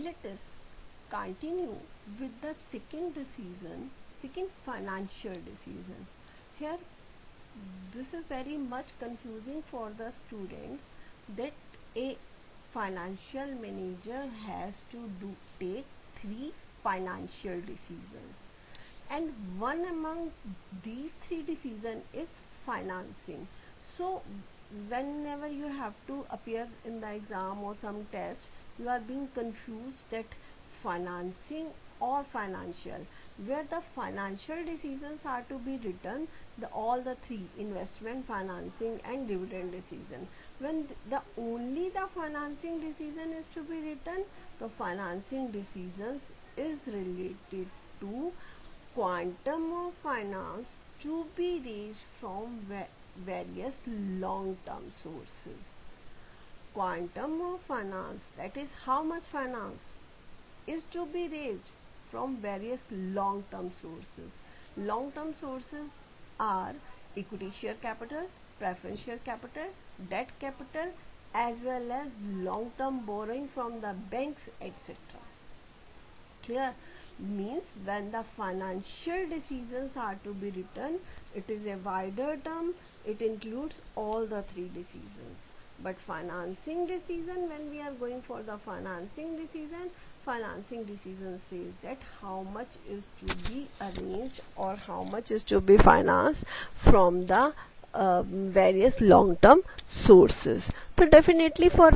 let us continue with the second financial decision. Here, this is very much confusing for the students that a financial manager has to take three financial decisions, and one among these three decisions is financing. So whenever you have to appear in the exam or some test, you are being confused that financing or financial, where the financial decisions are to be written, all the three: investment, financing and dividend decision. When the only the financing decision is to be written, the financing decisions is related to quantum of finance to be raised from various long-term sources. Quantum of finance, that is how much finance is to be raised from various long-term sources. Long-term sources are equity share capital, preference share capital, debt capital, as well as long-term borrowing from the banks, etc. Clear? Means when the financial decisions are to be written, it is a wider term, it includes all the three decisions. But financing decision, when we are going for the financing decision says that how much is to be arranged or how much is to be financed from the various long-term sources. So definitely for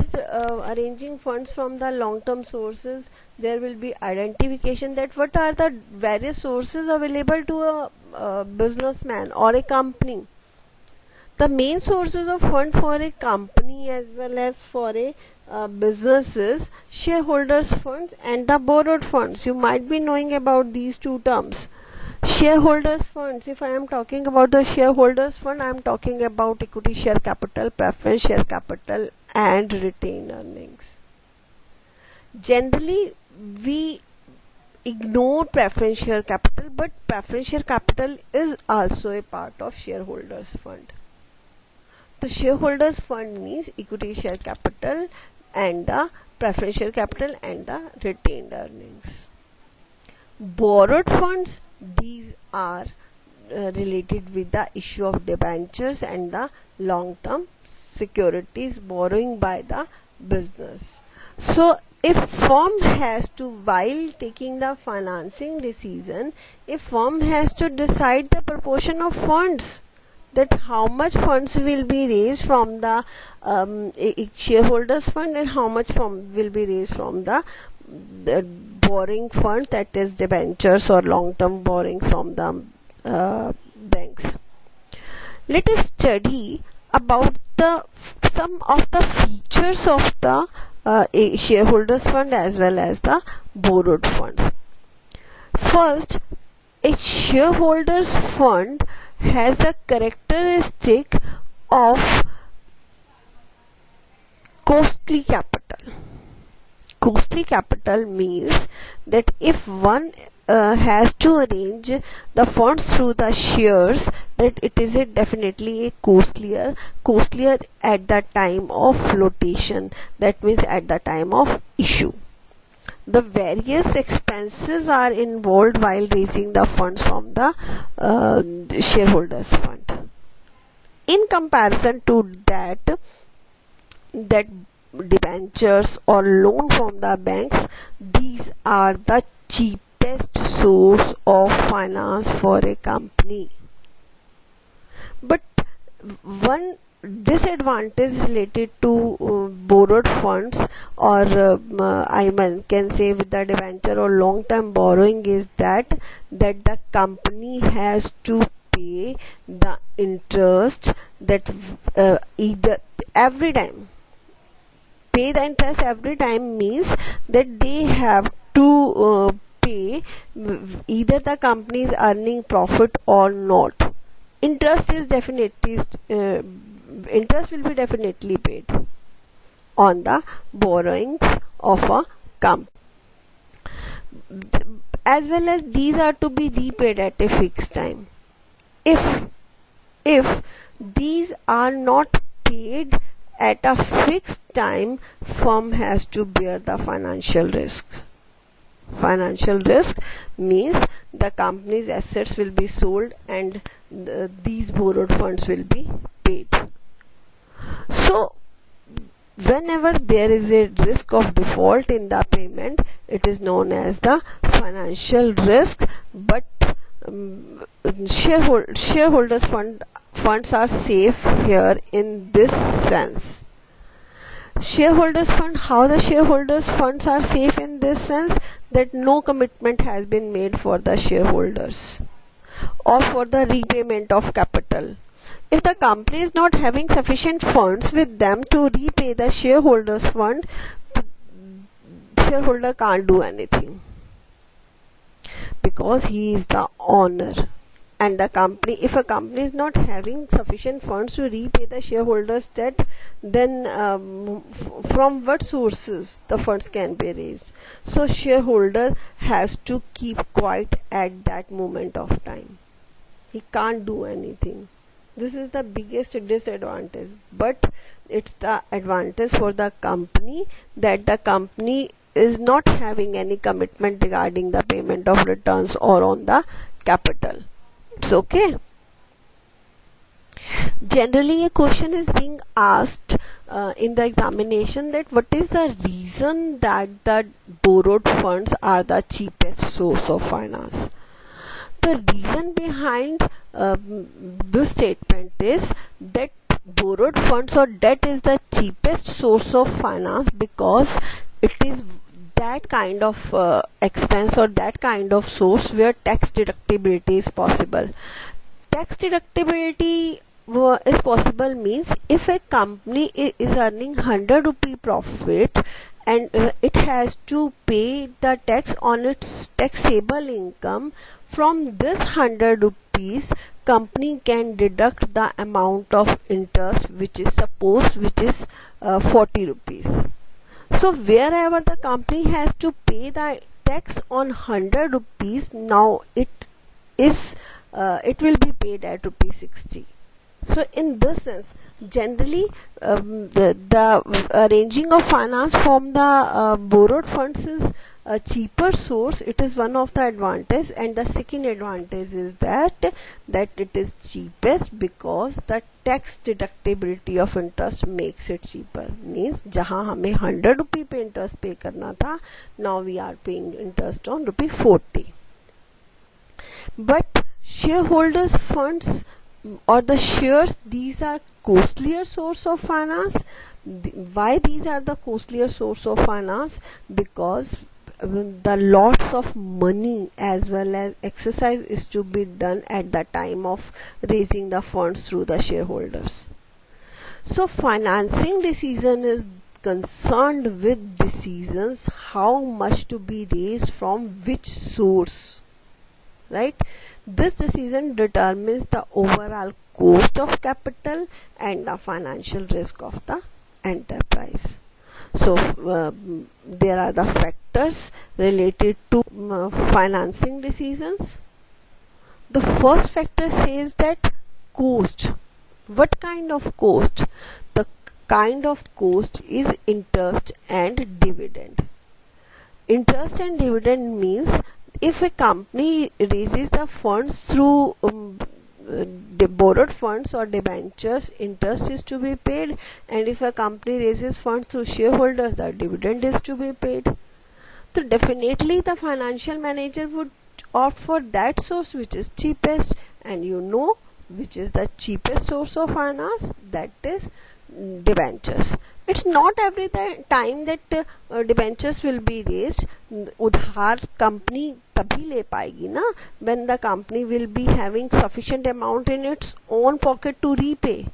arranging funds from the long-term sources, there will be identification that what are the various sources available to a businessman or a company. The main sources of fund for a company as well as for a businesses: shareholders funds and the borrowed funds. You might be knowing about these two terms. Shareholders funds, if I am talking about the shareholders fund, I am talking about equity share capital, preference share capital and retained earnings. Generally we ignore preference share capital, but preference share capital is also a part of shareholders fund. The shareholders fund means equity share capital and the preference share capital and the retained earnings. Borrowed funds, these are related with the issue of debentures and the long-term securities borrowing by the business. So if firm has to, while taking the financing decision, if firm has to decide the proportion of funds, that how much funds will be raised from the shareholders fund and how much will be raised from the borrowing fund, that is debentures or long-term borrowing from the banks. Let us study about some of the features of the shareholders fund as well as the borrowed funds. First, a shareholders fund has a characteristic of costly capital. Costly capital means that if one has to arrange the funds through the shares, that it is definitely a costlier at the time of flotation, that means at the time of issue. The various expenses are involved while raising the funds from the shareholders fund. In comparison to that debentures or loan from the banks, these are the cheapest source of finance for a company. But one disadvantage related to borrowed funds, or I can say with the debenture or long term borrowing, is that the company has to pay the interest that either every time. Pay the interest every time means that they have to pay either the company is earning profit or not. Interest will be definitely paid on the borrowings of a company, as well as these are to be repaid at a fixed time. If these are not paid at a fixed time, firm has to bear the financial risk. Financial risk means the company's assets will be sold and these borrowed funds will be paid. So whenever there is a risk of default in the payment, it is known as the financial risk. But shareholders funds are safe here in this sense. Shareholders fund, how the shareholders funds are safe in this sense, that no commitment has been made for the shareholders or for the repayment of capital. If the company is not having sufficient funds with them to repay the shareholders fund, the shareholder can't do anything because he is the owner. And the company, if a company is not having sufficient funds to repay the shareholders debt, then from what sources the funds can be raised? So shareholder has to keep quiet at that moment of time. He can't do anything. This is the biggest disadvantage, but it's the advantage for the company that the company is not having any commitment regarding the payment of returns or on the capital. It's okay. Generally, a question is being asked in the examination that what is the reason that the borrowed funds are the cheapest source of finance. The reason behind this statement is that borrowed funds or debt is the cheapest source of finance because it is that kind of expense or that kind of source where tax deductibility is possible. Tax deductibility is possible means if a company is earning 100 rupee profit and it has to pay the tax on its taxable income, from this 100 rupees company can deduct the amount of interest which is 40 rupees. So wherever the company has to pay the tax on 100 rupees, now it will be paid at rupee 60. So in this sense, generally the arranging of finance from the borrowed funds is a cheaper source. It is one of the advantage, and the second advantage is that it is cheapest because the tax deductibility of interest makes it cheaper. Means जहाँ हमें 100 rupee पे interest pay करना था, now we are paying interest on rupee 40. But shareholders funds or the shares, these are costlier source of finance. Why these are the costlier source of finance? Because the lots of money as well as exercise is to be done at the time of raising the funds through the shareholders. So financing decision is concerned with decisions how much to be raised from which source, right? This decision determines the overall cost of capital and the financial risk of the enterprise. So there are the factors related to financing decisions. The first factor says that cost. What kind of cost? The kind of cost is interest and dividend. Interest and dividend means if a company raises the funds through the borrowed funds or debentures, interest is to be paid, and if a company raises funds through shareholders, the dividend is to be paid. So definitely the financial manager would opt for that source which is cheapest, and you know which is the cheapest source of finance, that is debentures. It's not every time that debentures will be raised. उधार company तभी ले पाएगी ना when the company will be having sufficient amount in its own pocket to repay.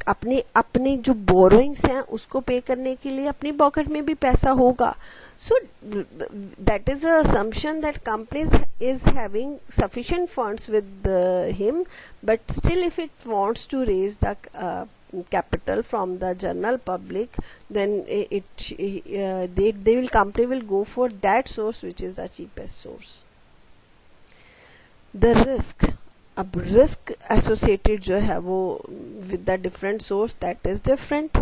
अपने जो borrowings हैं उसको पे करने के लिए अपनी पॉकेट में भी पैसा होगा. So that is the assumption that companies is having sufficient funds with him, but still if it wants to raise the capital from the general public, then company will go for that source which is the cheapest source. The risk. अब risk associated जो है वो with the different source that is different.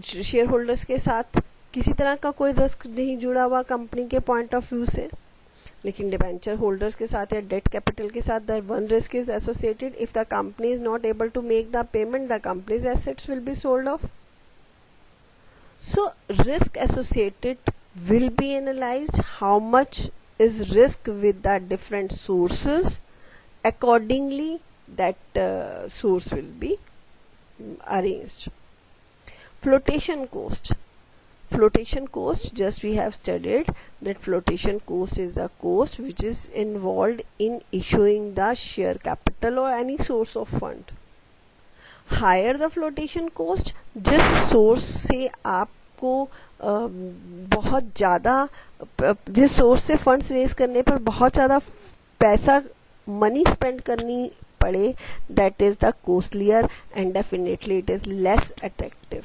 Share holders के साथ किसी तरह का कोई रिस्क नहीं जुड़ा हुआ कंपनी के पॉइंट ऑफ व्यू से, लेकिन डिबेंचर होल्डर्स के साथ या डेट कैपिटल के साथ the one risk is associated. If the company is not able to make the payment, the company's assets will be sold off. So risk associated will be analyzed. How much is risk with the different sources? Accordingly, that source will be arranged. Flotation cost. Flotation cost, just we have studied that flotation cost is the cost which is involved in issuing the share capital or any source of fund. Higher the flotation cost, जिस source से आपको बहुत ज़्यादा, जिस source से funds raise करने पर बहुत ज़्यादा पैसा मनी स्पेंड करनी पड़े, that is the costlier and definitely it is less attractive.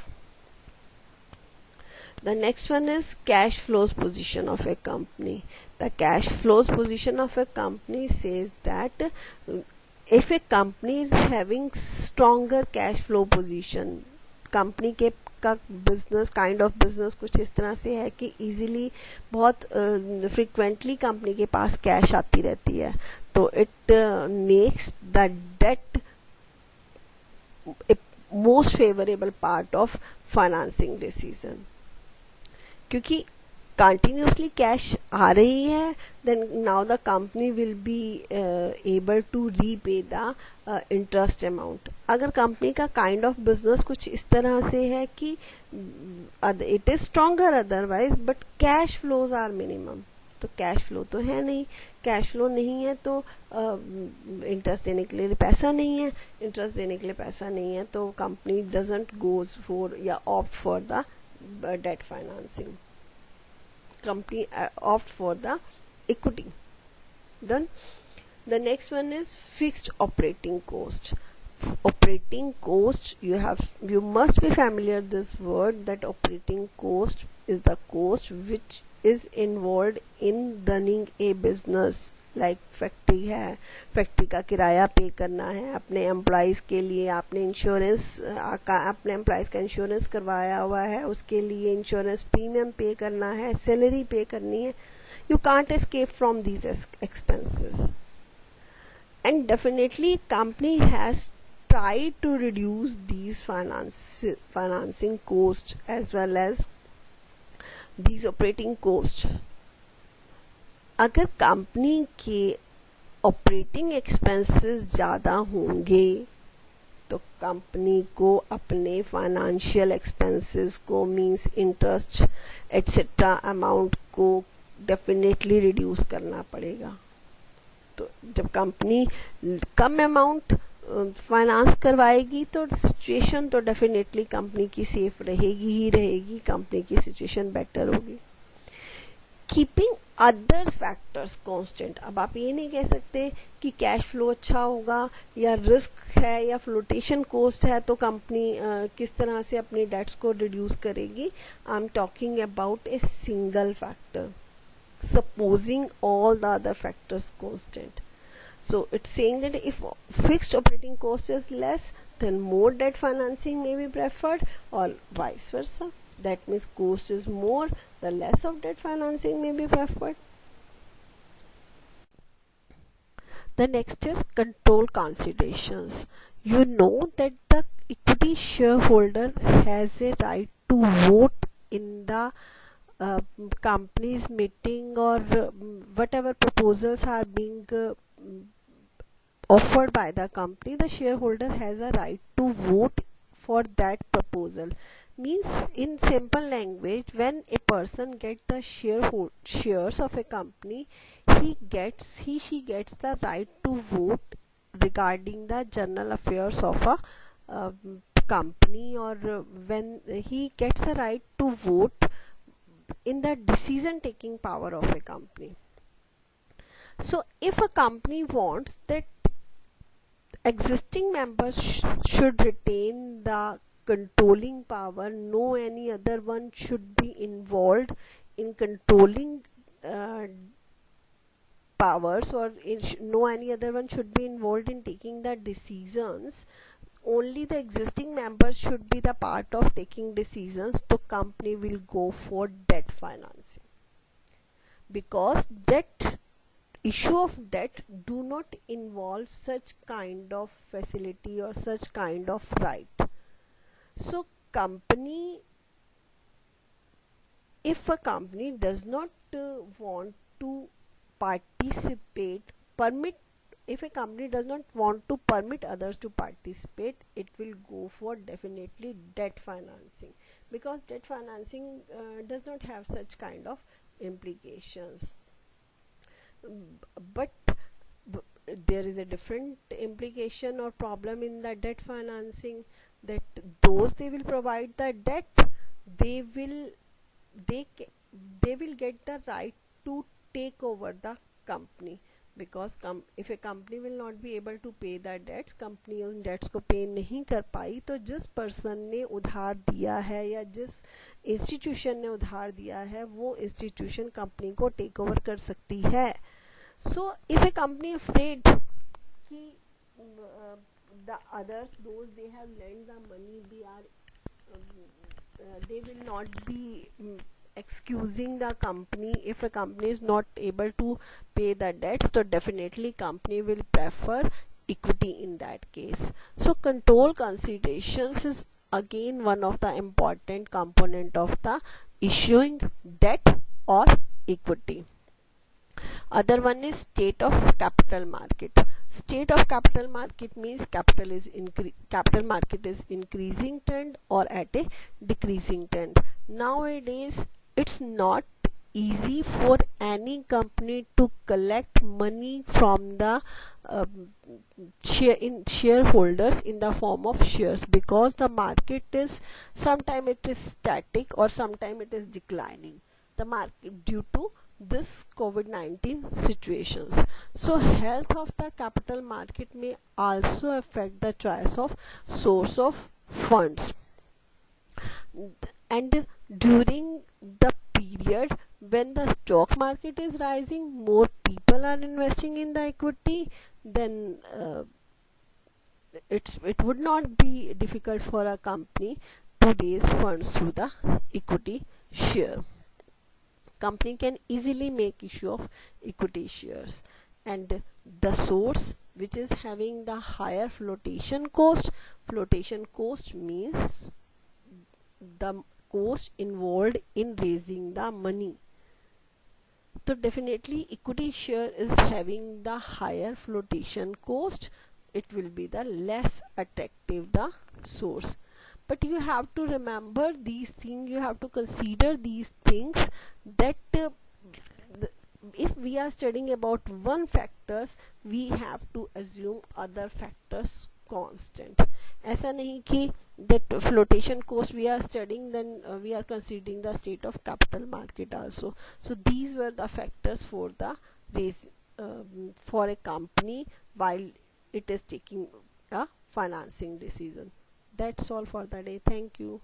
The next one is cash flows position of a company. The cash flows position of a company says that if a company is having stronger cash flow position, company के का business kind of business कुछ इस तरह से है कि easily बहुत frequently company के पास कैश आती रहती है, तो it makes the debt most favourable part of financing decision. क्योंकि continuously कैश आ रही है, then now the company will be able to repay the interest amount. अगर कंपनी का काइंड ऑफ बिजनेस कुछ इस तरह से है कि it is stronger otherwise but cash flows are minimum, तो कैश फ्लो तो है नहीं, कैश फ्लो नहीं है तो इंटरेस्ट देने के लिए पैसा नहीं है, इंटरेस्ट देने के लिए पैसा नहीं है तो कंपनी डजंट गोज फॉर या opt for the debt financing. Company opt for the equity. Done. The next one is fixed operating cost. Operating cost, you must be familiar this word, that operating cost is the cost which is involved in running a business. Like factory है, factory का किराया पे करना है अपने employees के लिए, आपने इंश्योरेंस अपने एम्प्लॉयज़ का इंश्योरेंस करवाया हुआ है, उसके लिए इंश्योरेंस प्रीमियम पे करना है, सैलरी पे करनी है. You can't escape from these expenses and definitely company has tried to reduce these financing costs as well as these operating costs. अगर कंपनी के ऑपरेटिंग एक्सपेंसेस ज़्यादा होंगे तो कंपनी को अपने फाइनेंशियल एक्सपेंसेस को मींस इंटरेस्ट एटसेट्रा अमाउंट को definitely reduce करना पड़ेगा. तो जब कंपनी कम अमाउंट फाइनेंस करवाएगी तो सिचुएशन तो डेफिनेटली कंपनी की सेफ रहेगी ही रहेगी, कंपनी की सिचुएशन बेटर होगी. Keeping other factors constant. अब आप ये नहीं कह सकते कि कैश फ्लो अच्छा होगा या रिस्क है या फ्लोटेशन कॉस्ट है तो कंपनी किस तरह से अपनी डेट्स को रिड्यूस करेगी. I am talking about a single factor supposing all the other factors constant. So it's saying that if fixed operating cost is less, then more debt financing may be preferred, or vice versa. That means cost is more, the less of debt financing may be preferred. The next is control considerations. You know that the equity shareholder has a right to vote in the company's meeting or whatever proposals are being offered by the company. The shareholder has a right to vote for that proposal. Means in simple language, when a person gets the shares of a company, she gets the right to vote regarding the general affairs of a company, or when he gets a right to vote in the decision taking power of a company. So if a company wants that existing members should retain the controlling power, no any other one should be involved in controlling powers or no any other one should be involved in taking the decisions. Only the existing members should be the part of taking decisions. The company will go for debt financing, because debt issue of debt do not involve such kind of facility or such kind of right. So company, if a company does not want to participate, permit, if a company does not want to permit others to participate, it will go for definitely debt financing, because debt financing does not have such kind of implications. But there is a different implication or problem in the debt financing, that those they will provide the debt, they will they they will get the right to take over the company, because if a company will not be able to pay the debts, company उन debts को पे नहीं कर पाई, तो जिस person ने उधार दिया है या जिस इंस्टीट्यूशन ने उधार दिया है, वो इंस्टीट्यूशन कंपनी को टेक ओवर कर सकती है. So if a company afraid कि the others, those they have lent the money, they will not be excusing the company if a company is not able to pay the debts, so definitely company will prefer equity in that case. So control considerations is again one of the important component of the issuing debt or equity. Other one is state of capital market. State of capital market means capital market is increasing trend or at a decreasing trend. Nowadays it's not easy for any company to collect money from the shareholders in the form of shares, because the market is sometime it is static or sometime it is declining, the market, due to this COVID-19 situations. So health of the capital market may also affect the choice of source of funds. And during the period when the stock market is rising, more people are investing in the equity, then it would not be difficult for a company to raise funds through the equity share. Company can easily make issue of equity shares. And the source which is having the higher flotation cost means the cost involved in raising the money. So definitely equity share is having the higher flotation cost, it will be the less attractive the source. But you have to remember these things, you have to consider these things, that if we are studying about one factors, we have to assume other factors constant. ऐसा नहीं कि that flotation cost we are studying, then we are considering the state of capital market also. So these were the factors for the raise for a company while it is taking a financing decision. That's all for the day. Thank you.